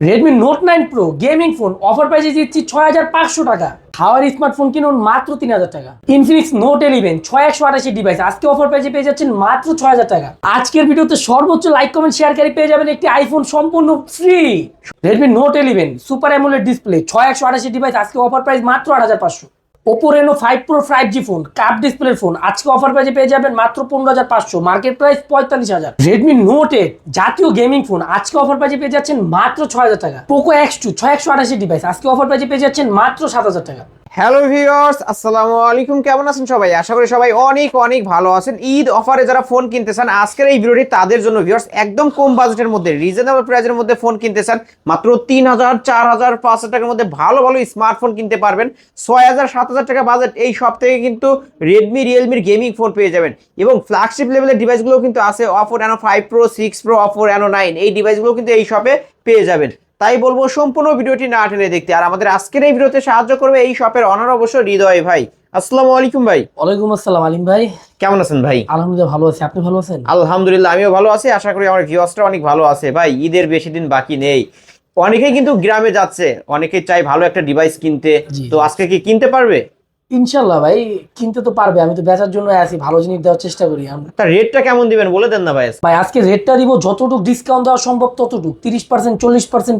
Redmi note 9 pro gaming phone offer প্রাইসে দিচ্ছি 6500 টাকা। হাওয়ার স্মার্টফোন কিনুন মাত্র 3000 টাকা। ইনফিনিক্স নোট 11 6128 ডিভাইস আজকে অফার প্রাইসে পেয়ে যাচ্ছেন মাত্র 6000 টাকা। আজকের ভিডিওতে সর্বোচ্চ লাইক কমেন্ট শেয়ারকারী পেয়ে যাবেন একটি আইফোন সম্পূর্ণ free. Redmi Note 11 super AMOLED display 6128 device আজকে অফার প্রাইস মাত্র 8500। Oppo Reno 5 pro 5G phone কাপ ডিসপ্লের ফোন আজকে অফার প্রাইসে পেয়ে যাবেন মাত্র 15500, মার্কেট প্রাইস 45000। রেডমি নোট 8 জাতীয় গেমিং ফোন আজকে অফার প্রাইসে পেয়ে যাচ্ছেন মাত্র 6000 টাকা। পোকো X2 6128 ডিভাইস আজকে অফার প্রাইসে পেয়ে যাচ্ছেন মাত্র 7000 টাকা। হ্যালো ভিউয়ার্স, আসসালামু আলাইকুম। কেমন আছেন সবাই? আশা করি সবাই অনেক অনেক ভালো আছেন। ঈদ অফারে যারা ফোন কিনতে চান আজকের এই ভিডিওটি তাদের জন্য ভিউয়ার্স, একদম কম বাজেটের মধ্যে রিজনেবল প্রাইসের মধ্যে ফোন কিনতে চান মাত্র 3000, 4000, 5000 টাকার মধ্যে ভালো ভালো স্মার্টফোন কিনতে পারবেন। 6000, 7000 টাকা বাজেট এই সব থেকে কিন্তু রেডমি রিয়েলমির গেমিং ফোন পেয়ে যাবেন এবং ফ্ল্যাগশিপ লেভেলের ডিভাইসগুলো কিন্তু আছে। Oppo Reno 5 pro, 6 pro, Oppo Reno 9 এই ডিভাইসগুলো কিন্তু এই শপে পেয়ে যাবেন। তাই বলবো সম্পূর্ণ ভিডিওটি না টেনে দেখতে। আর আমাদের আজকের এই ভিডিওতে সাহায্য করবে এই শপের অনার অবশ্য হৃদয় ভাই। আসসালামু আলাইকুম ভাই। ওয়ালাইকুম আসসালাম আলিম ভাই। কেমন আছেন ভাই? আলহামদুলিল্লাহ ভালো আছি, আপনি ভালো আছেন? আলহামদুলিল্লাহ আমিও ভালো আছি। আশা করি আমার ভিউয়ার্সরা অনেক ভালো আছে। ভাই ঈদের বেশি দিন বাকি নেই, অনেকেই কিন্তু গ্রামে যাচ্ছে, অনেকেই চাই ভালো একটা ডিভাইস কিনতে। জি, তো আজকে কি কিনতে পারবে? ইনশাল্লাহ ভাই কিনতে তো পারবে, আমি তো বেচার জন্য আছি, ভালো জিনিস দেওয়ার চেষ্টা করি আমরা। তার রেটটা কেমন দিবেন বলে দেন না ভাই। ভাই আজকে রেটটা দিব যতটুকু ডিসকাউন্ট দেওয়া সম্ভব ততটুকু, 30%, 40%,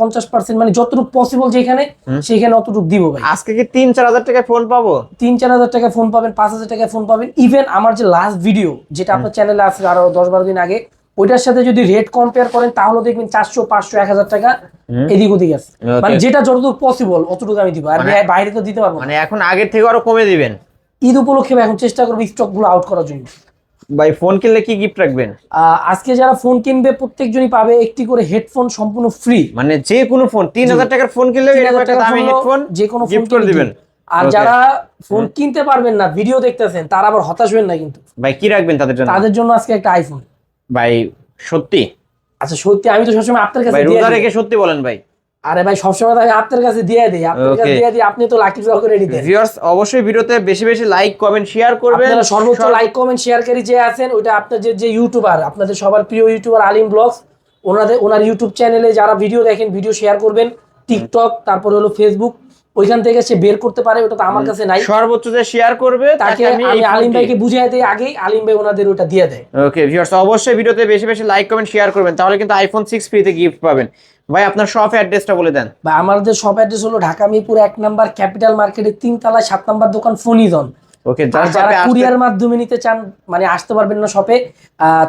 50%, মানে যতটুকু পসিবল যেখানে সেখানে অতটুকু দিব ভাই। আজকে কি 3-4000 টাকায় ফোন পাবো? 3-4000 টাকায় ফোন পাবেন, 5000 টাকায় ফোন পাবেন। ইভেন আমার যে লাস্ট ভিডিও যেটা আপনার চ্যানেলে আছে আরো 10-12 দিন আগে, ওইটার সাথে যদি রেট কম্পেয়ার করেন তাহলে দেখবেন 400, 500, 1000 টাকা এদিক ওদিক আছে। মানে যেটা যতটুকু পসিবল অতটুকু আমি দিব, আর বাইরে তো দিতে পারবো না। মানে এখন আগের থেকে আরো কমে দিবেন? ঈদ উপলক্ষে এখন চেষ্টা করবো স্টক গুলো আউট করার জন্য। ভাই ফোন কিনলে কি গিফট রাখবেন? আজকে যারা ফোন কিনবে প্রত্যেকজনই পাবে একটি করে হেডফোন সম্পূর্ণ ফ্রি। মানে যে কোনো ফোন 3000 টাকার ফোন কিনলে এরকম একটা দামি হেডফোন যে কোনো ফোন গিফট করে দিবেন। আর যারা ফোন কিনতে পারবেন না, ভিডিও দেখতেছেন, তারা আবার হতাশ হবেন না কিন্তু। ভাই কি রাখবেন তাদের জন্য? তাদের জন্য আজকে একটা আইফোন। ভাই সত্যি? আচ্ছা সত্যি, আমি তো সবসময় আপনার কাছে ভাই দিয়ে রোজা দিই। রেখে সত্যি বলেন ভাই। আরে ভাই সবসময় তো আমি আপনার কাছে দিয়ে দিই, আপনার কাছে দিয়ে দিই, আপনি তো লাকি ড্র করে দিতেন। ভিউয়ার্স অবশ্যই ভিডিওতে বেশি বেশি লাইক কমেন্ট শেয়ার করবেন। আপনারা সর্বোচ্চ লাইক কমেন্ট শেয়ারকারী যে আছেন, ওইটা আপনার যে ইউটিউবার, আপনাদের সবার প্রিয় ইউটিউবার আলিম ব্লগস, ওনার ইউটিউব চ্যানেলে যারা ভিডিও দেখেন ভিডিও শেয়ার করবেন। টিকটক, তারপর হলো ফেসবুক, ওইখান থেকে সে বের করতে পারে, ওটা তো আমার কাছে নাই। সর্বোচ্চ যে শেয়ার করবে তাকে আমি আলিম ভাইকে বুঝিয়ে দিই আগেই, আলিম ভাই ওনাদের ওটা দিয়ে দেয়। ওকে ভিউয়ার্স অবশ্যই ভিডিওতে বেশি বেশি লাইক কমেন্ট শেয়ার করবেন, তাহলে কিন্তু আইফোন 6 ফ্রিতে গিফট পাবেন। ভাই আপনার শপ অ্যাড্রেসটা বলে দেন। বা আমাদের শপ অ্যাড্রেস হলো ঢাকা মিরপুর 1 নাম্বার ক্যাপিটাল মার্কেটের 3 তলায় 7 নাম্বার দোকান ফোনিজন। ওকে যারা কুরিয়ার মাধ্যমে নিতে চান, মানে আসতে পারবেন না শপে,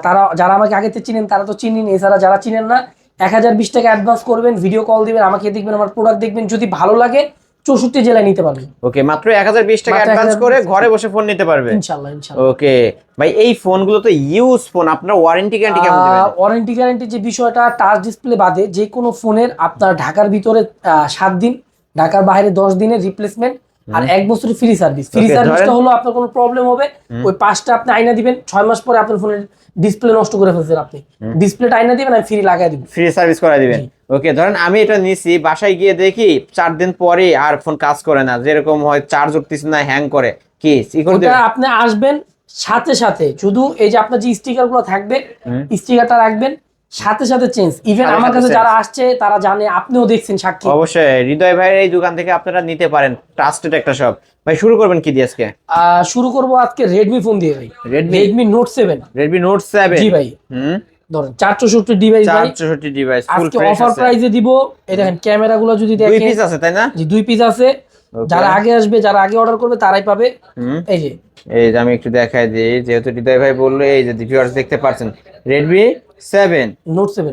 তারা যারা আমাকে আগে থেকে চিনেন তারা তো চিনেন, এছাড়া যারা চিনেন না 1020 টাকা অ্যাডভান্স করবেন, ভিডিও কল দিবেন, আমাকে দেখবেন, আমার প্রোডাক্ট দেখবেন, যদি ভালো লাগে 64 জেলায় নিতে পারবেন। ওকে মাত্র 1020 টাকা অ্যাডভান্স করে ঘরে বসে ফোন নিতে পারবে ইনশাআল্লাহ ইনশাআল্লাহ। ওকে ভাই এই ফোনগুলো তো ইউজ ফোন, আপনার ওয়ারেন্টি গ্যারান্টি কেমন দিবেন? ওয়ারেন্টি গ্যারান্টি যে বিষয়টা, টাচ ডিসপ্লে বাদে যে কোনো ফোনের আপনার ঢাকার ভিতরে 7 দিন, ঢাকার বাইরে 10 দিনের রিপ্লেসমেন্ট, আর 1 বছরের ফ্রি সার্ভিস। ফ্রি সার্ভিসটা হলো আপনার কোনো প্রবলেম হবে, ওই 5টা আপনি আয়না দিবেন, 6 মাস পরে আপনার ফোনের ডিসপ্লে নষ্ট করে ফেলছেন, আপনি ডিসপ্লেটা আয়না দিবেন, আমি ফ্রি লাগাই দিব, ফ্রি সার্ভিস করা দিবেন। ওকে ধরেন আমি এটা নিছি, বাসায় গিয়ে দেখি 4 দিন পরে আর ফোন কাজ করে না, যেরকম হয় চার্জ উঠতেছে না, হ্যাং করে, কি করে দিবেন? আপনি আসবেন সাথে সাথে, শুধু এই যে আপনার যে স্টিকার গুলো থাকবে, স্টিকারটা রাখবেন, সাথে সাথে চেঞ্জ। ইভেন আমার কাছে যারা আসছে তারা জানে, আপনিও দেখছেন সাক্ষী। অবশ্যই হৃদয় ভাইয়ের এই দোকান থেকে আপনারা নিতে পারেন, ট্রাস্টেড একটা শপ। ভাই শুরু করবেন কি দিয়ে আজকে? শুরু করব আজকে রেডমি ফোন দিয়ে ভাই। Redmi note 7। রেডমি নোট 7 জি ভাই। ধরেন 464 ডিভাইস ভাই, 464 ডিভাইস ফুল আজকে ফ্রেশ অফার প্রাইসে দিব। এই দেখেন ক্যামেরাগুলো যদি দেখেন, 2 পিস আছে তাই না? জি 2 পিস আছে। যারা আগে আসবে, যারা আগে অর্ডার করবে তারাই পাবে। এই যে আমি একটু দেখাই দিই, যেহেতু হৃদয় ভাই বললো, এই যে ভিউয়ার্স দেখতে পাচ্ছেন রেডমি 7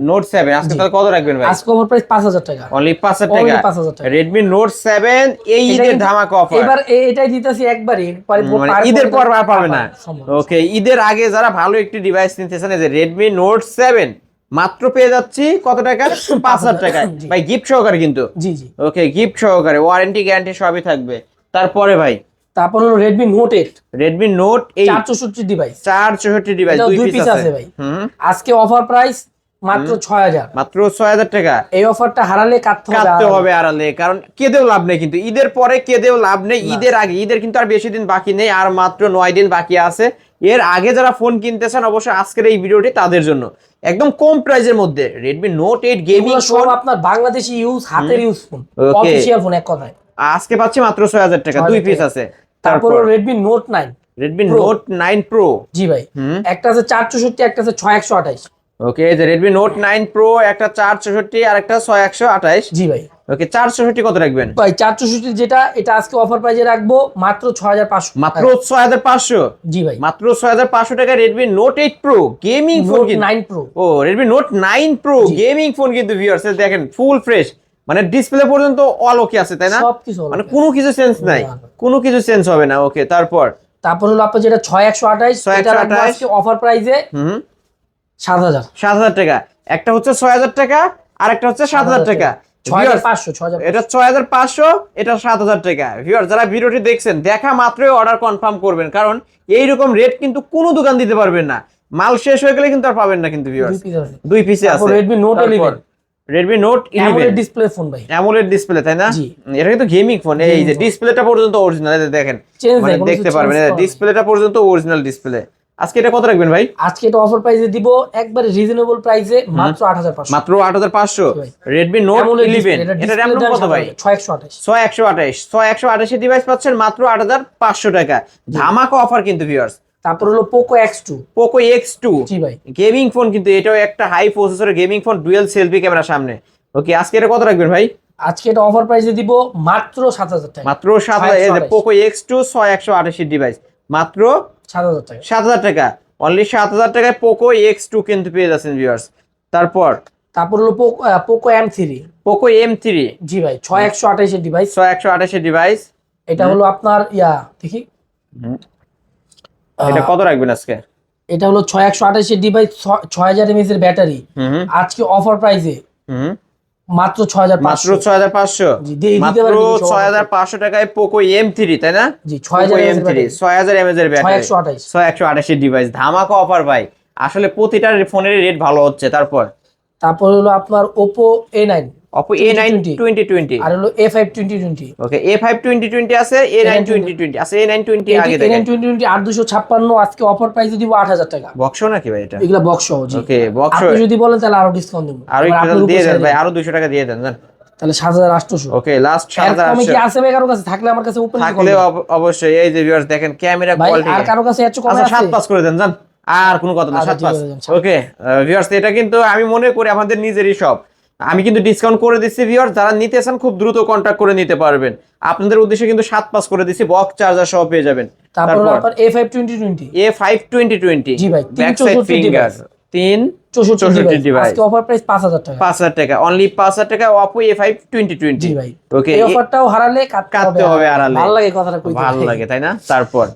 নোট 7 আজকে তাহলে কত রাখবেন ভাই? আজকে অফার প্রাইস 5000 টাকা, অনলি 5000 টাকা। 5000 টাকা রেডমি নোট 7 এই ঈদের ধামাকা অফার। এবার এটাই দিতেছি একবারই, মানে ঈদের পর আর পাবে না। ওকে ঈদের আগে যারা ভালো একটি ডিভাইস নিতেছেন, এই যে রেডমি নোট 7 মাত্র পেয়ে যাচ্ছি কত টাকা? 5000 টাকা ভাই, গিফট সহকারে কিন্তু। জি জি ওকে গিফট সহকারে, ওয়ারেন্টি গ্যারান্টি সবই থাকবে। তারপরে ভাই তারপর হলো Redmi note 8। Redmi note 8 464 device, 464 device, 2 piece আছে ভাই। আজকে অফার প্রাইস মাত্র 6000, মাত্র 6000 টাকা। এই অফারটা হারালে কাটতে হবে আড়ালে, কারণ কেঁদেও লাভ নেই কিন্তু, ঈদের পরে কেঁদেও লাভ নেই। ঈদের আগে, ঈদের কিন্তু আর বেশি দিন বাকি নেই, আর মাত্র 9 দিন বাকি আছে। এর আগে যারা ফোন কিনতেছেন অবশ্যই আজকের এই ভিডিওটি তাদের জন্য একদম কম প্রাইসের মধ্যে Redmi Note 8 গেমিং এগুলো সব আপনার বাংলাদেশি ইউজ, হাতের use phone, Okay. Official phone এক কথায়। আজকে পাচ্ছি মাত্র 6000 টাকা, 2 পিস আছে। তারপর Redmi Note 9 Redmi Pro। Note 9 Pro, জি ভাই, একটা আছে 464, একটা আছে 6128। ওকে এই যে Redmi Note 9 Pro, একটা 464 আর একটা 6128। জি ভাই। ওকে 464 কত রাখবেন ভাই 464 যেটা, এটা আজকে অফার প্রাইসে রাখবো মাত্র 6500। মাত্র 6500। জি ভাই। মাত্র 6500 টাকা Redmi Note 8 Pro gaming phone Note কিন্তু 9 Pro। ও Redmi Note 9 Pro gaming phone কিন্তু ভিউয়ার্স দেখেন ফুল ফ্রেশ, মানে ডিসপ্লে পর্যন্ত অল ওকে আছে তাই না? সবকিছু all মানে okay কোনো কিছু চেঞ্জ নাই, কোনো কিছু চেঞ্জ হবে না। ওকে তারপর হলো আপনার যেটা 6128, এটা রাখবো 6128 আজকে অফার প্রাইসে 7000। 7000 টাকা। একটা হচ্ছে 6000 টাকা আর একটা হচ্ছে 7000 টাকা। 6500 এটা 6500, এটা 7000 টাকা। ভিউয়ার যারা ভিডিওটি দেখছেন দেখা মাত্রই অর্ডার কনফার্ম করবেন, কারণ এইরকম রেট কিন্তু কোনো দোকান দিতে পারবেন না। মাল শেষ হয়ে গেলে কিন্তু আর পাবেন না কিন্তু ভিউয়ার্স। দুই পিসে আছে Redmi Note 11, Redmi Note 11 AMOLED display phone ভাই। AMOLED ডিসপ্লে তাই না? জি। এটা কিন্তু গেমিং ফোন, এই যে ডিসপ্লেটা পর্যন্ত অরিজিনাল, এই যে দেখেন Change মানে নাই, কোনো দেখতে কিছু পারবেন change করা ডিসপ্লেটা পর্যন্ত অরিজিনাল ডিসপ্লে। আজকে এটা কত রাখবেন ভাই? আজকে এটা অফার প্রাইসে দিব একবারে রিজনেবল প্রাইসে মাত্র 8500। মাত্র 8500। ভাই। Redmi Note AMOLED 11 display, এটা RAM রোম কত ভাই? 6128। 6128 এর ডিভাইস পাচ্ছেন মাত্র 8500 টাকা। ধামাকা অফার কিন্তু ভিউয়ার্স। তারপর হলো Poco X2। Poco X2 জি ভাই। গেমিং ফোন কিন্তু এটাও একটা হাই প্রসেসরের gaming phone, dual selfie camera সামনে। ওকে আজকে এটা কত রাখবেন ভাই? আজকে এটা অফার প্রাইসে দিব মাত্র 7000 টাকা। মাত্র 7000। এই যে Poco X2 6128 এর ডিভাইস মাত্র 7000 টাকা। 7000 টাকা। অনলি 7000 টাকায় Poco X2 কিন্তু পেয়ে যাচ্ছেন ভিউয়ার্স। তারপর হলো Poco M3। Poco M3 জি ভাই, 6128 এর ডিভাইস। 6128 এর ডিভাইস। এটা হলো আপনার দেখি এটা কত রাখবেন আজকে? এটা হলো 6128 এর ডিভাইস, 6000 mAh এর ব্যাটারি। আজকে অফার প্রাইসে মাত্র 6500। মাত্র 6500। জি, দিয়ে দিতে মাত্র পারি কিন্তু 6500 টাকায় Poco M3 তাই না? জি, 6000 mAh এর ব্যাটারি। 6000 mAh এর ব্যাটারি, 6128। 6128 এর ডিভাইস। ধামাকা অফার ভাই, আসলে প্রতিটা ফোনের রেট ভালো হচ্ছে। তারপর হলো আপনার Oppo A9, Oppo A9 2020 আর হলো A5 2020। ওকে A5 2020 আছে, A9 2020 আছে। A9 20 আগে দেখেন। A9 2020 8256, আজকে অফার প্রাইসে দিব 8000 টাকা। বক্স নাকি ভাই এটা? এগুলা বক্স সহ। জি। Okay box. আপনি যদি বলেন তাহলে আরো ডিসকাউন্ট দেব। আরো একটু দিয়ে দেন ভাই, আরো 200 টাকা দিয়ে দেন জান। তাহলে 7800। ওকে লাস্ট কমে কি 7800 আছে ভাই কারো কাছে? থাকলে আমার কাছে ওপেন থাকলে অবশ্যই। এই যে ভিউয়ার্স দেখেন ক্যামেরা ভাই, কোয়ালিটি। আর কারো কাছে এত কমে আচ্ছা আছে? 7 পাস করে দেন জান, আর কোনো কথা না। আচ্ছা, 7 পাস। ঠিক আছে, ওকে ভিউয়ার্স এটা কিন্তু আমি মনে করি আমাদের নিজেরই সব। আমি কিন্তু ডিসকাউন্ট করে দিচ্ছি ভিউয়ার্স, যারা নিতে চান খুব দ্রুত কন্টাক্ট করে নিতে পারবেন। আপনাদের উদ্দেশ্যে কিন্তু 7 পাস করে দিচ্ছি, বক্স চার্জার সহ পেয়ে যাবেন। তারপর আপনার A5 2020। A5 2020 জি ভাই, ব্যাক সাইড 364 ফিঙ্গার, 64 ডিভাইস। আজকে অফার প্রাইস 5000 টাকা। 5000 টাকা, অনলি 5000 টাকা Oppo A5 2020। জি ভাই। ওকে এই অফারটাও হারালে কাটতে হবে আড়ালে। ভালো লাগে কথাটা কইতে। ভালো লাগে তাই না? তারপর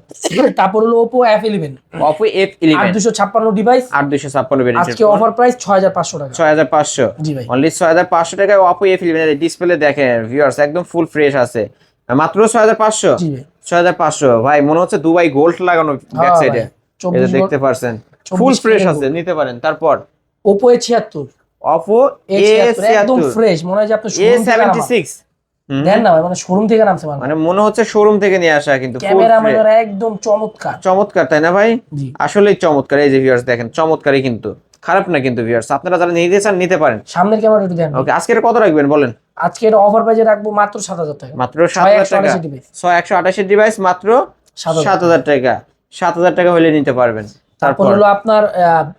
হলো Oppo F11। Oppo F11 8256 device. 8256 variant. আজকে অফার প্রাইস 6500 টাকা। 6500। জি ভাই। অনলি 6500 টাকায় Oppo F11 এর ডিসপ্লে দেখেন ভিউয়ার্স একদম ফুল ফ্রেশ আছে। মাত্র 6500। জি ভাই। 6500 ভাই, মনে হচ্ছে দুবাই গোল্ড লাগানো ব্যাক সাইডে। ভাই, এটা দেখতে পারছেন ফুল ফ্রেশ আছে, নিতে পারেন। তারপর Oppo A76। Oppo একদম A76 ফ্রেশ, মনে হয় যে আপনি শোরুম থেকে A76 দেন না ভাই, মানে শোরুম থেকে নামছে মানে মনে হচ্ছে শোরুম থেকে নিয়ে আসা, কিন্তু ক্যামেরা মানে একদম চমৎকার। চমৎকার তাই না ভাই? জি। আসলেই চমৎকার। এই যে ভিউয়ার্স দেখেন চমৎকারই, কিন্তু খারাপ না কিন্তু ভিউয়ার্স। আপনারা যারা নিতে চান নিতে পারেন। সামনের ক্যামেরা একটু দেন। ওকে আজকে এটা কত রাখবেন বলেন? আজকে এটা অফার প্রাইসে রাখবো মাত্র 7000 টাকা। মাত্র 7000 টাকা। 6128 এর ডিভাইস মাত্র 7000 টাকা। 7000 টাকা হলে নিতে পারবেন। তারপর হলো আপনার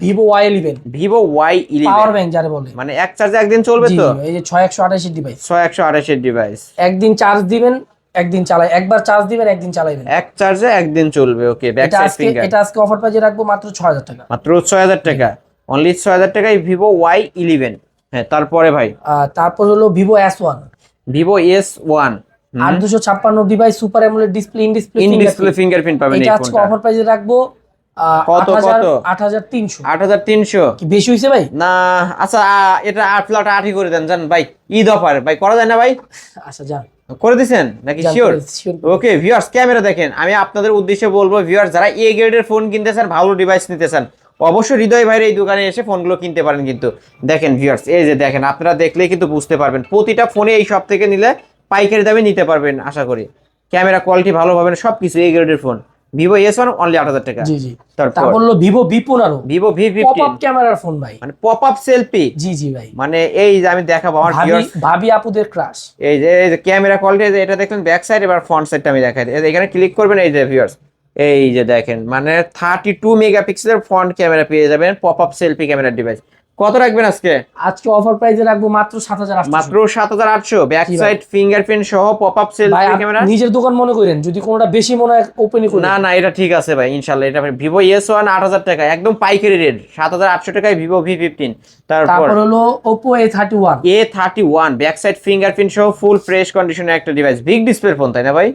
Vivo Y11। Vivo Y11 power bank যারে বলে, মানে এক চার্জে একদিন চলবে তো? এই যে 6128 এর ডিভাইস। 6128 এর ডিভাইস একদিন চার্জ দিবেন, একদিন চালাই, একবার চার্জ দিবেন, একদিন চালাবেন। এক চার্জে একদিন চলবে। ওকে ব্যাক সাইড ফিঙ্গার। এটা আজকে অফার প্রাইসে রাখবো মাত্র 6000 টাকা। মাত্র 6000 টাকা। অনলি 6000 টাকায় Vivo Y11। হ্যাঁ তারপরে ভাই তারপর হলো Vivo S1। Vivo S1 8256 device, super AMOLED display, in display fingerprint পাবেন এই এটা আজকে ফোনটা। অফার প্রাইসে রাখবো কত 8300। 8300 কি বেশি হইছে ভাই? না আচ্ছা এটা 8 ফ্ল্যাট 8ই করে দেন জান ভাই। ঈদ অফার ভাই করা যায় না ভাই? আচ্ছা যান, করে দিবেন নাকি? শিওর? ওকে ভিউয়ার্স ক্যামেরা দেখেন, আমি আপনাদের উদ্দেশ্যে বলবো ভিউয়ার্স যারা এ গ্রেডের ফোন কিনতে চান, ভালো ডিভাইস নিতে চান, অবশ্যই হৃদয় ভাইয়ের এই দোকানে এসে ফোনগুলো কিনতে পারেন। কিন্তু দেখেন ভিউয়ার্স এই যে দেখেন, আপনারা দেখলেই কিন্তু বুঝতে পারবেন প্রতিটা ফোনে এই সব থেকে নিলে পাইকারি দামে নিতে পারবেন আশা করি। ক্যামেরা কোয়ালিটি ভালো পাবেন, সবকিছু এ গ্রেডের ফোন। ভিভো S1 অনলি 8,000 টাকা। জি জি। তারপর তারপর হলো Vivo V15 Vivo V15 pop up ক্যামেরার ফোন ভাই। মানে পপ আপ সেলফি। জি জি ভাই। মানে এই যে আমি দেখাবো আমার ভিউয়ার্স, ভাবি আপুদের ক্রাশ। এই যে ক্যামেরা কোয়ালিটি এটা দেখলেন ব্যাক সাইড, এবার ফ্রন্ট সাইডটা আমি দেখাই দিই। এখানে ক্লিক করবেন, এই যে ভিউয়ার্স এই যে দেখেন মানে 32 মেগাপিক্সেলের ফ্রন্ট ক্যামেরা পেয়ে যাবেন, pop up selfie camera device. কত রাখবেন আজকে? আজকে অফার প্রাইসে রাখবো মাত্র 7,800। মাত্র 7,800, ব্যাক জি ভাই। সাইড ফিঙ্গারপ্রিন্ট সহ পপ আপ ভাই সেলফি আপনি ক্যামেরা। নিজের দোকান মনে করেন, যদি কোনোটা বেশি মনে হয় ওপেনই করেন। না না, এটা ঠিক আছে ভাই, ইনশাআল্লাহ। এটা ভিভো S1 8,000 টাকা, একদম পাইকারি রেট, 7,800 টাকায় ভিভো V15। তারপর হলো Oppo A31। A31 back side fingerprint সহ ফুল ফ্রেশ কন্ডিশনের একটা ডিভাইস, বিগ ডিসপ্লে ফোন, তাই না ভাই?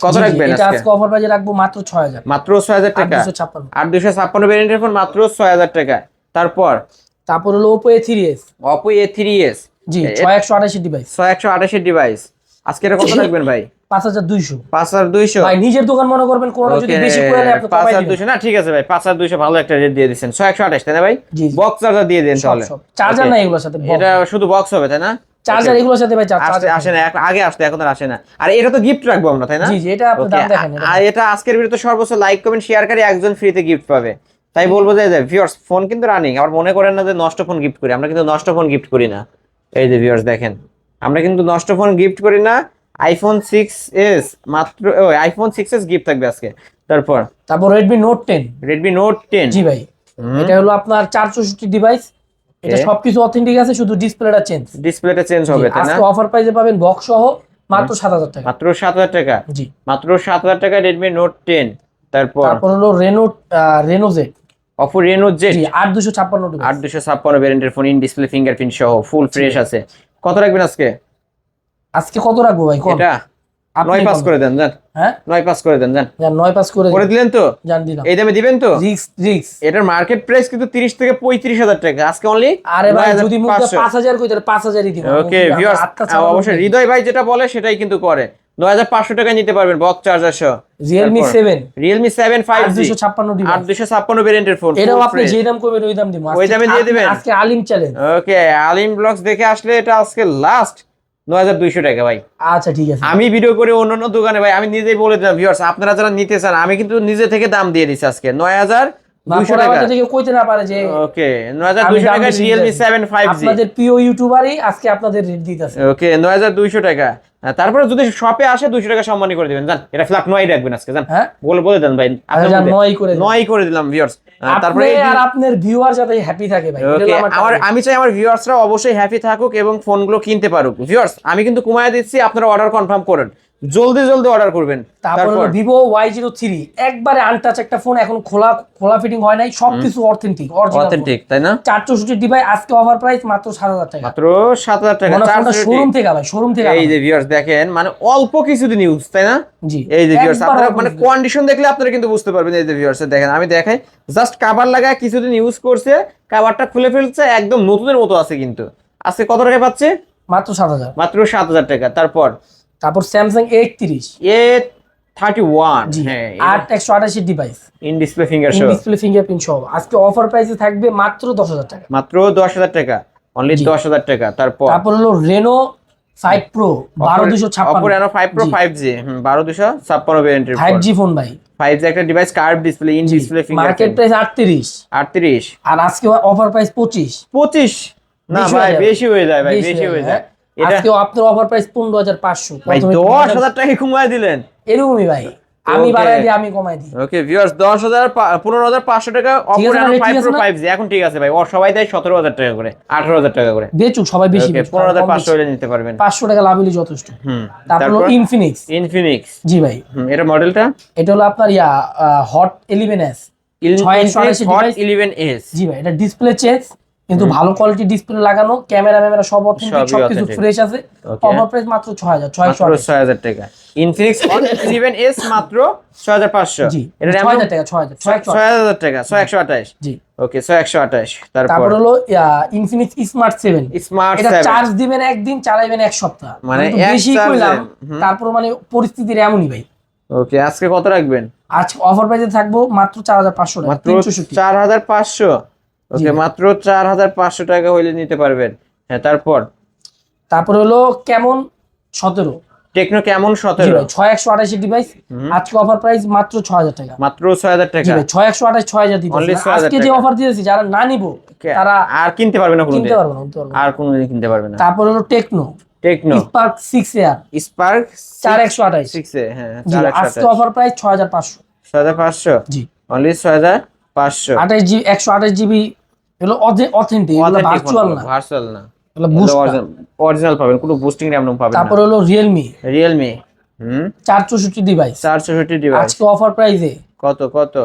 কত জি জি, রাখবেন এটা আজকে? আজকে অফার প্রাইসে রাখবো মাত্র 6,000। মাত্র 6,000 টাকা। 856। 856 ভ্যারিয়েন্টের ফোন মাত্র 6,000 টাকা। তারপর হলো Oppo A3s। Oppo A3s জি 6128 ডিভাইস। 628 ডিভাইস। আজকে এটা কত রাখবেন ভাই? 5200। 5200 ভাই নিজের দোকান মনে করবেন, কোনোটা যদি বেশি করে নেয় আপনি কমাই দিবেন। 5200 না, ঠিক আছে ভাই, 5200 ভালো একটা রেট দিয়ে দিচ্ছেন। 628 তাই না ভাই? জি জি। বক্স চার্জার দিয়ে দেন তাহলে। Charger Okay. নাই এগুলোর সাথে, এটা শুধু বক্স হবে তাই না? চার্জার এগুলোর সাথে ভাই আসতে চার্জার আসে না, আগে আসতে, এখন আর আসে না। আর এটা তো গিফট রাখবো আমরা, তাই না? জি জি, এটা আপনি Okay, দাম দেখেন। আর এটা আজকের ভিডিওতে সর্বোচ্চ লাইক কমেন্ট শেয়ারকারী একজন ফ্রিতে গিফট পাবে। তাই বলবো যে ভিউয়ার্স, ফোন কিন্তু রানিং, আবার মনে করেন না যে নষ্ট ফোন গিফট করি, আমরা কিন্তু নষ্ট ফোন গিফট করি না। এই যে ভিউয়ার্স দেখেন, আমরা কিন্তু নষ্ট ফোন গিফট করি না। আইফোন 6s মাত্র, আইফোন 6s গিফট থাকবে আজকে। তারপর Redmi Note 10। Redmi Note 10। জি ভাই, এটা হলো আপনার 464 ডিভাইস। এটা Okay. সবকিছু অথেন্টিক আছে, শুধু ডিসপ্লেটা চেঞ্জ। ডিসপ্লেটা চেঞ্জ হবে তাই না? আজকে অফার প্রাইসে পাবেন বক্স সহ মাত্র 7,000 টাকা। মাত্র 7,000 টাকা। জি। মাত্র 7,000 টাকা Redmi Note 10। তারপর হলো Reno Z। Oppo Reno Z জি 8256 ডিভাইস। 856 ভ্যারিয়েন্টের ফোন, ইন ডিসপ্লে ফিঙ্গারপ্রিন্ট সহ ফুল ফ্রেশ আছে। কত রাখবেন আজকে? আজকে কত রাখবো ভাই? কোন এটা আপনি 9 পাস করে দেন জান। হ্যাঁ 9 পাস করে দেন জান। জান 9 পাস করে দিলেন তো? জান দিলাম। এই দামে দিবেন তো? রিক্স। এটার মার্কেট প্রাইস কিন্তু 30 থেকে 35,000 টাকা, আজকে অনলি। আরে ভাই যদি মুখে 5,000 কই তাহলে 5,000ই দিব। ওকে ভিউয়ার্স, অবশ্যই হৃদয় ভাই যেটা বলে সেটাই কিন্তু করে। 9,500 টাকায় নিতে পারবেন বক্স চার্জার সহ। Realme 7। Realme 7 5G 8256 device. 856 ভ্যারিয়েন্টের ফোন। এটাও আপনি যে দাম করবেন ওই দাম দিব। ওই দামে দিয়ে দিবেন? আজকে আলিম চ্যালেঞ্জ। ওকে, আলিম ব্লগস দেখে আসলে এটা আজকে লাস্ট 9,200 টাকা ভাই। আচ্ছা ঠিক আছে। আমি ভিডিও করে অন্যান্য দোকানে ভাই আমি নিজেই বলে দিলাম ভিউয়ার্স, আপনারা যারা নিতে চান, আমি কিন্তু নিজে থেকে দাম দিয়ে দিচ্ছি আজকে 9,200 টাকা। আমাদের থেকে কইতে না পারে যে ওকে 9,200 টাকা Realme 7 5G। আপনাদের প্রিয় ইউটিউবারই আজকে আপনাদের রেট দিতেছে। ওকে 9,200 টাকা। তারপরে যদি শপে আসে 200 টাকা সম্মানী করে দিবেন জান। এটা ফ্ল্যাট 9 রাখবেন আজকে জান। হ্যাঁ বলে দেন ভাই। আচ্ছা 9 করে দিন। 9 করে দিলাম ভিউয়ার্স। তারপরে আর আপনার ভিউয়ার যাতে হ্যাপি থাকে ভাই, এটা হলো আমার আমি চাই আমার ভিউয়ার্সরা অবশ্যই হ্যাপি থাকুক এবং ফোনগুলো কিনতে পারুক। ভিউয়ার্স আমি কিন্তু কমায় দিচ্ছি, আপনারা অর্ডার কনফার্ম করেন, জলদি অর্ডার করবেন। তারপর Vivo Y03 একবারে আনটাচ একটা ফোন, এখন খোলা ফিটিং হয় নাই, সবকিছু অথেন্টিক অথেন্টিক তাই না? 464 ডিভাইস। আজকে অফার প্রাইস মাত্র 7,000 টাকা। মাত্র 7,000 টাকা। শোরুম থেকে ভাই, শোরুম থেকে। এই যে ভিউয়ার্স দেখেন, মানে অল্প কিছুদিন ইউজ তাই না? জি এই যে ভিউয়ার্স আপনারা মানে কন্ডিশন দেখলে আপনারা কিন্তু বুঝতে পারবেন। এই যে ভিউয়ার্স দেখেন, আমি দেখাই, জাস্ট কভার লাগায় কিছুদিন ইউজ করছে, কভারটা খুলে ফেলছে, একদম নতুনের মতো আছে। কিন্তু আজকে কত টাকা পাচ্ছে? মাত্র 7,000। মাত্র 7,000 টাকা। তারপর Samsung A31। A31 হ্যাঁ 8128 ডিভাইস, ইন ডিসপ্লে ফিঙ্গারপ্রিন্ট সহ। আজকে অফার প্রাইসে থাকবে মাত্র 10,000 টাকা। মাত্র 10,000 টাকা, অনলি 10,000 টাকা। তারপর হলো Reno 5 Pro 12256। Oppo Reno 5 Pro 5G 12256 ভ্যারিয়েন্টের 5G phone ভাই। 5G একটা device, curve display, in display market fingerprint. Price 38। আর আজকে অফার প্রাইস 25। না ভাই বেশি হয়ে যায় ভাই, বেশি হয়ে যায়। এটা আজকে আপনার অফার প্রাইস 15,500। ভাই 10,000 টাকা কমায় দিলেন। এরকমই ভাই, আমি বাড়াই দিই, আমি কমাই দিই। ওকে ভিউয়ার্স 15,500 টাকা Oppo Reno 5 Pro 5G এখন ঠিক আছে ভাই। সবাই দেয় 17,000 টাকা করে, 18,000 টাকা করে। বেচুক সবাই, বেশি 15,500 হলে নিতে পারবেন। 500 টাকা লাভ হলে যথেষ্ট। তারপর হলো Infinix। জি ভাই, এটা মডেলটা, এটা হলো আপনার হট 11s। Hot 11s। জি ভাই, এটা ডিসপ্লে চেঞ্জ, কিন্তু ভালো কোয়ালিটি ডিসপ্লে লাগানো, ক্যামেরা সব অথেন্টিক, সবকিছু ফ্রেশ আছে। অফার প্রাইস মাত্র 6,000 টাকা। Infinix Hot 11s মাত্র 6,500। জি, এটা 6,000 টাকা, 6,000 টাকা, 628। জি ওকে 628। তারপর হলো Infinix Smart 7। এটা 7 চার্জ দিবেন একদিন, চালাবেন এক সপ্তাহ, মানে বেশি কইলাম। তারপর মানে পরিস্থিতির এমনই ভাই। ওকে আজকে কত রাখবেন? আজকে অফার প্রাইসে থাকবো মাত্র 4,500 টাকা। মাত্র 4,500। ওকে মাত্র 4,500 টাকা হইলে নিতে পারবেন। হ্যাঁ তারপর হলো কেমন 17। টেকনো কেমন জি 17 ভাই 6128 ডিভাইস আজকে অফার প্রাইস মাত্র 6000 টাকা। মাত্র 6000 টাকা। জি ভাই 6128 6000 দিতেছি Only না। 6000 আজকে যে টাকা। অফার দিয়েছি যারা না নিব তারা আর কিনতে পারবে না কোনোদিন, কিনতে পারবে না, কিনতে পারবে না। আর কোনোদিন কিনতে পারবে না। তারপর হলো techno Tecno Spark 6 air spark 4128 6 এ, হ্যাঁ জি আজকে 4128 অফার প্রাইস 6500 6500 জি। অনলি 6500 28 জিবি 128 জিবি এগুলো অথেন্টিক, এগুলো ভার্চুয়াল না, ভার্চুয়াল না, এগুলো বুস্ট। অরিজিনাল পাবেন, কোনো বুস্টিং র‍্যাম পাবেন না। তারপর হলো রিয়েলমি রিয়েলমি 464 ডিভাইস 464 ডিভাইস আজকে অফার প্রাইসে কত কত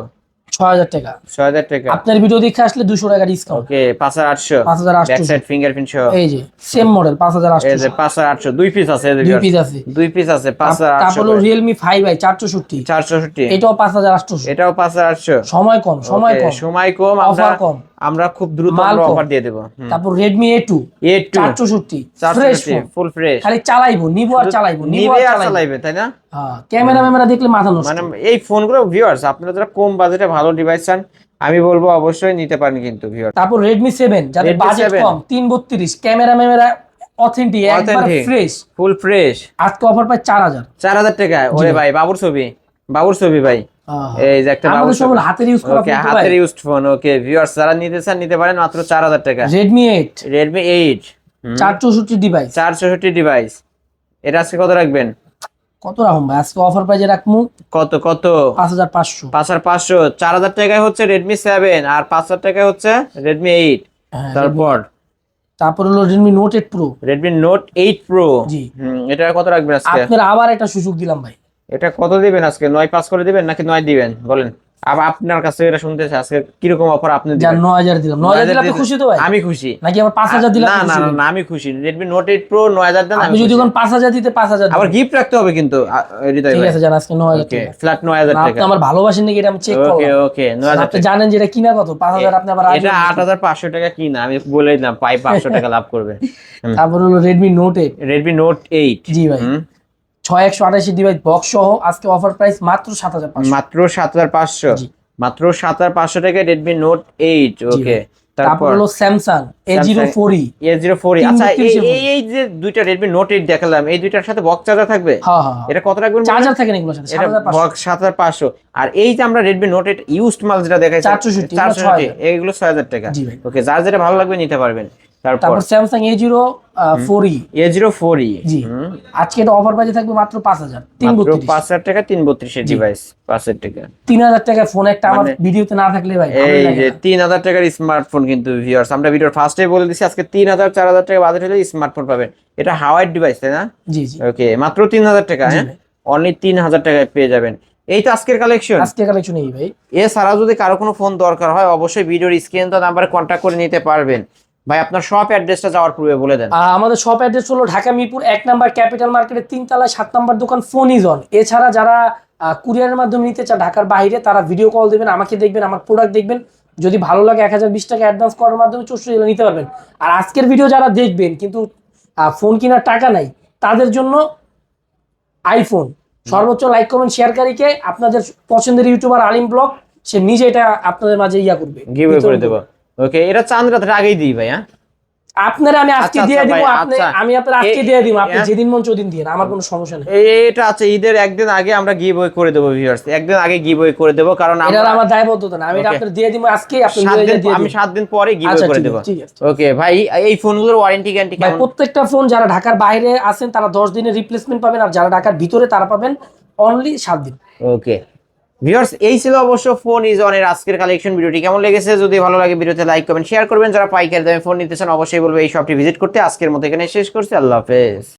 6000 টাকা। 6000 টাকা। আপনার ভিডিও দেখে আসলে 200 টাকা ডিসকাউন্ট। ওকে 5800 5800 ব্যাক সাইড ফিঙ্গারপ্রিন্ট সহ। এই যে সেম মডেল এই যে 5800 5800 দুই পিস আছে, এদের দুই পিস আছে। দুই পিস আছে তারপর 5800 হলো রিয়েলমি 5i 464 464 এটাও 5800। এটাও 5800। সময় কম, সময় Okay, কম, সময় কম, অফার কম, আমরা খুব দ্রুত মাল আমরা কম। অফার দিয়ে দেব। তারপর Redmi A2 A2 464 fresh phone, full fresh, খালি চালাইবো, নিবো আর চালাইবো, নিবো নিবে আর আর চালাইবো। চালাইবে, তাই না? হ্যাঁ, ক্যামেরা দেখলে মাথা নষ্ট। মানে এই ফোনগুলো ভিউয়ার্স, আপনারা যারা কম বাজেটে ভালো ডিভাইস চান, আমি বলবো অবশ্যই নিতে পারেন কিন্তু ভিউয়ার্স। তারপর রেডমি 7 যাদের Redmi বাজেট 7 কম 332 ক্যামেরা অথেন্টিক একবার ফ্রেশ ফুল ফ্রেশ আজকে অফার পায় 4000 4000 টাকা। ওরে ভাই, বাবুর ছবি ভাই, এই যে একটা বাবুর আমাদের সব ছবি, হাতের ইউজ করা ওকে ফোন তো ভাই। হাতের ইউজড ফোন। ওকে ভিউয়ার্স, যারা নিতে চান নিতে পারেন মাত্র 4000 টাকা। রেডমি 8 Redmi 8 464 ডিভাইস 464 ডিভাইস, এটা আজকে কত রাখবেন? কত রাখুন ভাই? আজকে অফার প্রাইজে রাখমু কত কত 5500। 5500। 4000 টাকায় হচ্ছে Redmi 7 আর 5000 টাকায় হচ্ছে Redmi 8। হ্যাঁ, তারপর হলো Redmi Note 8 Pro। Redmi Note 8 Pro। জি। এটা কত রাখবেন আজকে? আপনার আবার একটা সুযোগ দিলাম ভাই। এটা কত দিবেন আজকে? 9 পাস করে দিবেন নাকি 9 দিবেন বলেন? আবার আপনার কাছে এটা শুনতে চাই, আজকে কিরকম অফার আপনি যার দিবেন? 9000 দিলাম। 9000 দিলে আপনি খুশি তো ভাই? আমি খুশি। নাকি আবার 5000 দিলে না আপনি না খুশি? না, আমি খুশি। Redmi Note 8 Pro 9000 দেন, আপনি আমি যদি খুশি। কোন 5000 দিতে 5000 আবার গিফট রাখতে হবে কিন্তু হৃদয় ঠিক ভাই। আছে, জান আজকে 9000 ওকে টাকা। ফ্ল্যাট 9000 না, টাকা। আপনি আমার ভালোবাসেন নাকি এটা আমি চেক ওকে করলাম। ওকে 9000 আপনি টাকা। জানেন যে এটা কিনা কত? 5000 আপনি আবার রাজি এটা হন নাকি? 8500 টাকা কিনা, আমি বলে দিলাম 500 টাকা লাভ করবে। তারপর হলো Redmi Note 8 Redmi Note 8 জি ভাই 6128 ডিভাইস বক্স সহ আজকে অফার প্রাইস মাত্র 7500। মাত্র 7500। জি। মাত্র 7500 টাকায় Redmi Note 8। ওকে তারপর তারপর হলো Samsung A04e A04e। আচ্ছা, এই যে দুইটা Redmi Note 8 দেখালাম, এই দুইটার সাথে বক্স চার্জার থাকবে? হ্যাঁ হ্যাঁ, এটা কত রাখবেন? চার্জার থাকে না এগুলোর সাথে, এটা 7500। বক্স 7500। আর এই যে আমরা Redmi Note 8 ইউজড মাল যেটা দেখাইছি 464, 464, এগুলো 6000 টাকা। জি ভাই। ওকে, যার যেটা ভালো লাগবে নিতে পারবেন। তারপর Samsung A04e A04e জি আজকে এটা অফার প্রাইসে থাকবে মাত্র 5000 মাত্র 332 5000 টাকা 332 এর ডিভাইস 5000 টাকা। 3000 টাকা ফোন একটা আমার মানে- ভিডিওতে না থাকলে ভাই ভালোই এই লাগে যে না। 3000 টাকার স্মার্টফোন কিন্তু ভিউয়ার্স, আমরা ভিডিওর ফার্স্টেই বলে দিছি আজকে 3000 4000 টাকা বাজেট হলে স্মার্টফোন পাবেন। এটা হাওয়াইড ডিভাইস, তাই না? জি জি ওকে, মাত্র 3000 টাকা। হ্যাঁ, অনলি 3000 টাকায় পেয়ে যাবেন। এই তো আজকের কালেকশন। আজকে কালেকশন এই ভাই। এছাড়া যদি কারো কোনো ফোন দরকার হয় অবশ্যই ভিডিওর স্ক্রিন তো নাম্বারে কন্ট্যাক্ট করে নিতে পারবেন। ভাই আপনার শপ অ্যাড্রেসটা যাওয়ার পূর্বে বলে দেন। আমাদের শপ অ্যাড্রেস হলো ঢাকা মিরপুর 1 নাম্বার ক্যাপিটাল মার্কেটের 3 তলায় 7 নাম্বার দোকান ফোনিজন। এছাড়া যারা কুরিয়ারের মাধ্যমে নিতে চান ঢাকার বাইরে, তারা ভিডিও কল দিবেন, আমাকে দেখবেন, আমার প্রোডাক্ট দেখবেন, যদি ভালো লাগে 1020 টাকা অ্যাডভান্স করার মাধ্যমে 64 জেলা নিতে পারবেন। আর আজকের ভিডিও যারা দেখবেন কিন্তু ফোন কেনার টাকা নাই, তাদের জন্য আইফোন সর্বোচ্চ লাইক কমেন্ট শেয়ারকারীকে আপনাদের পছন্দের ইউটিউবার আলিম ব্লগ সে নিজে এটা আপনাদের মাঝে করবে, গিভওয়ে করে দেব। ওকে, এটা চাঁদ রাতের আগেই দিই ভাই। হ্যাঁ, আপনারা আমি আজকে আচ্ছা, দিয়ে আচ্ছা দিব, ভাই, আপনি আচ্ছা। আমি আপনার আজকে দিয়ে দিব, আপনি হ্যাঁ। যেদিন মন ওদিন দিন, আমার কোনো সমস্যা নেই। এটা আছে ঈদের একদিন আগে আমরা গিভওয়ে করে দেব ভিউয়ার্স, একদিন আগে গিভওয়ে করে দেব, কারণ এটা আমার দায়বদ্ধতা না, আমি এটা আপনাদের দিয়ে দিব আজকে, আপনি আমি 7 দিন পরে আচ্ছা, গিভওয়ে করে ঠিক দেব। আছে, ঠিক আছে। ওকে ভাই, এই ফোনগুলোর ওয়ারেন্টি গ্যারান্টি ভাই কেমন? প্রত্যেকটা ফোন যারা ঢাকার বাইরে আছেন তারা 10 দিনের রিপ্লেসমেন্ট পাবেন, আর যারা ঢাকার ভিতরে তারা পাবেন অনলি 7 দিন। ওকে ভিউয়ার্স, এই ছিল অবশ্য ফোন ইজ অনের আজকের কালেকশন। ভিডিওটি কেমন লেগেছে যদি ভালো লাগে ভিডিওতে লাইক কমেন্ট শেয়ার করবেন। যারা পাইকারি দামে ফোন নিতে চান অবশ্যই বলবো এই শপটি ভিজিট করতে। আজকের মতো এখানে শেষ করছি, আল্লাহ হাফেজ।